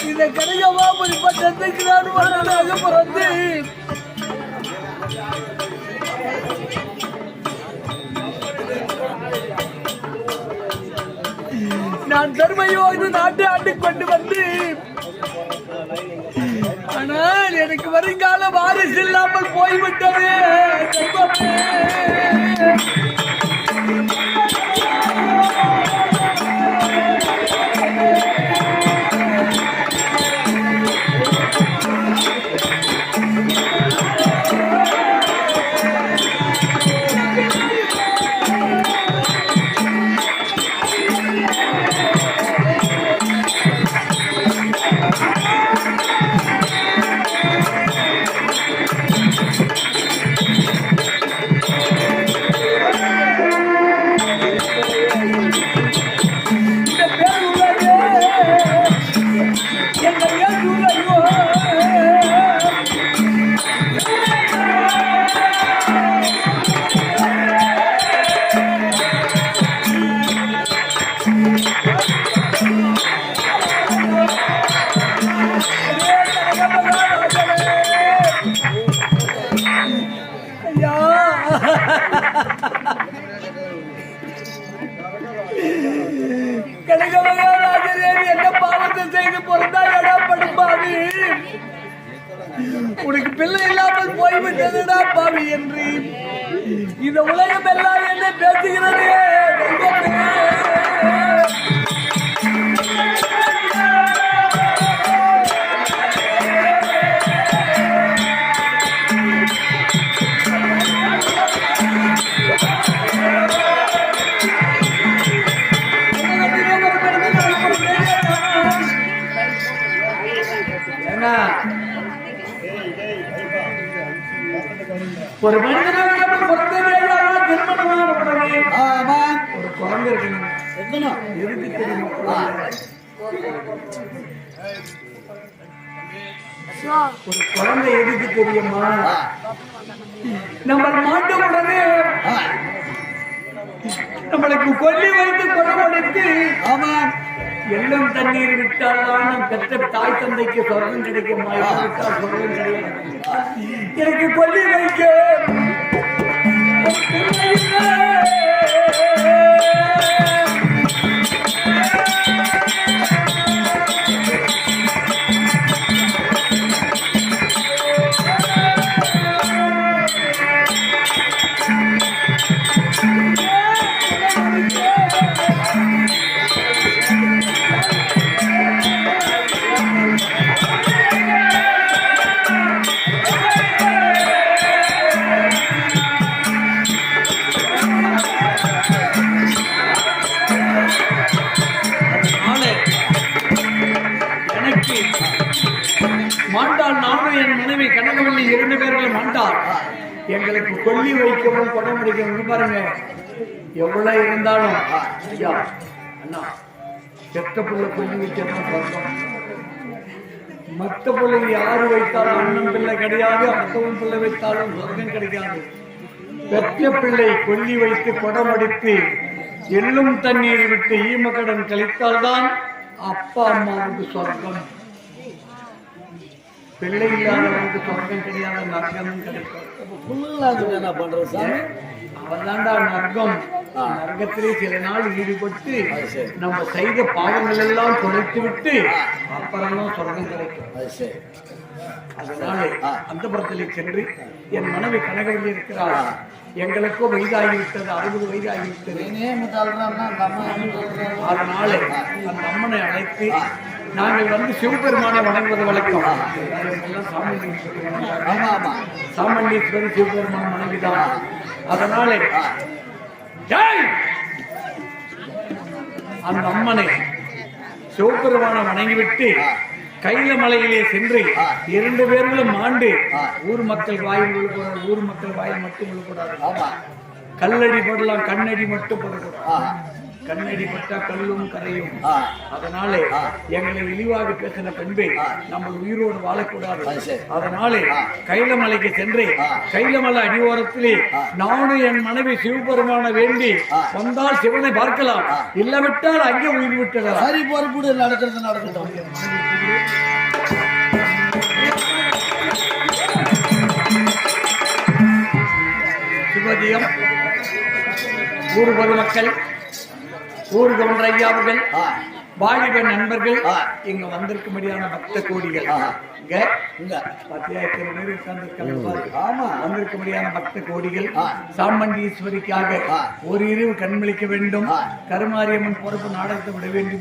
இதை கிடைக்கவா பட்டத்துக்கு நான் வரலாக பிறந்து நான் தர்மயோடு நாட்டை ஆண்டு கொண்டு வந்து ஆனால் எனக்கு வருங்கால வாரிசு இல்லாமல் போய்விட்டது. என்ன பாவத்தை செய்து பிறந்தாடா படுப்பாவி, உனக்கு பிள்ளை இல்லாமல் போய்விட்டதுடா பாவி என்று இந்த உலகம் எல்லாம் என்ன பேசுகிறது. ஒரு மனிதனாக திருமணமான உடனே ஒரு குழந்தை இருக்கணும். எதுக்கு தெரியுமா? ஒரு குழந்தை எதுக்கு தெரியுமா? நம்ம மாட்ட உடனே நம்மளுக்கு கொல்லி வைத்து கொடமடித்து எல்லாம் தண்ணீர் விட்டால் தான் பெற்ற தாய் தந்தைக்கு சொர்க்கம் கிடைக்குமா? சொர்க்கம் கிடையாது. எனக்கு கொல்லி வைக்க எங்களுக்கு கொல்லி வைக்கவும் படம் அடிக்கவும் பாருங்க. எவ்வளவு இருந்தாலும் ஐயா அண்ணா பெத்த பிள்ளை கொல்லி வைக்கணும். மற்ற பிள்ளை யாரு வைத்தாலும் அண்ணன் பிள்ளை கிடையாது, அத்தவும் பிள்ளை வைத்தாலும் சொர்க்கம் கிடைக்காது. பெற்ற பிள்ளை கொல்லி வைத்து படம் அடித்து எள்ளும் தண்ணீர் விட்டு ஈமக்கடன் கழித்தால்தான் அப்பா அம்மாவுக்கு சொர்க்கம். பிள்ளை இல்லாதவனுக்கு சொர்க்கம் கிடையாத நரகமும் கிடைக்கும். புள்ளாங்க என்ன பண்றது சாமி? அவன்தாண்டா நரகம். நரகத்திலே சில நாள் ஈடுபட்டு நம்ம செய்த பாவங்கள் எல்லாம் தொலைத்து விட்டு அப்புறம்தான் சொர்க்கம் கிடைக்கும். அது சரி. அதனால அந்த புறத்திலே சென்று என் மனைவி கனகவல்லி இருக்கிறார். எங்களுக்கும் வயதாகிவிட்டது, 60 வயதாகிவிட்டது. அதனால அந்த அம்மனை அழைத்து நாங்கள் வந்து சிவபெருமானை வணங்குவது வழக்கம். சாமண்டீஸ்வரி சிவபெருமான் மனைவிதான். அதனால அந்த அம்மனை சிவபெருமானை வணங்கிவிட்டு கைல மலையிலே சென்று 2 பேர்களும் மாண்டு ஊர் மக்கள் வாயில் விழக்கூடாது. ஊர் மக்கள் வாயில் மட்டும் விழக்கூடாது. கல்லடி போடலாம், கண்ணடி மட்டும் போடக்கூடாது. கண்ணடி பட்டா கல்லும் கரையும். அதனால எங்களை இழிவாக பேசின பின்பு நம்ம உயிரோடு வாழக்கூடாது. அதனால கைலமலைக்கு சென்று கைலமலை அடிவாரத்திலே நானும் என் மனைவி சிவபெருமான வேண்டி வந்தால் சிவனை பார்க்கலாம், இல்லவிட்டால் அங்கே உயிர் விட்டலாம். சரி, பொறுப்பு நடக்கிறது நடக்கட்டும். சுபதியம் ஊர் பொதுமக்கள், ஊர் கவுண்டர் ஐயாவுகள், வாலிப நண்பர்கள், இங்க வந்திருக்கும்படியான பக்த கோடிகள், வந்திருக்கும்படியான பக்த கோடிகள் சாமண்டீஸ்வரிக்காக ஒரு இரவு கண்மளிக்க வேண்டும். கருமாரியம்மன் பொறுப்பு நாடகத்தை விட வேண்டும்.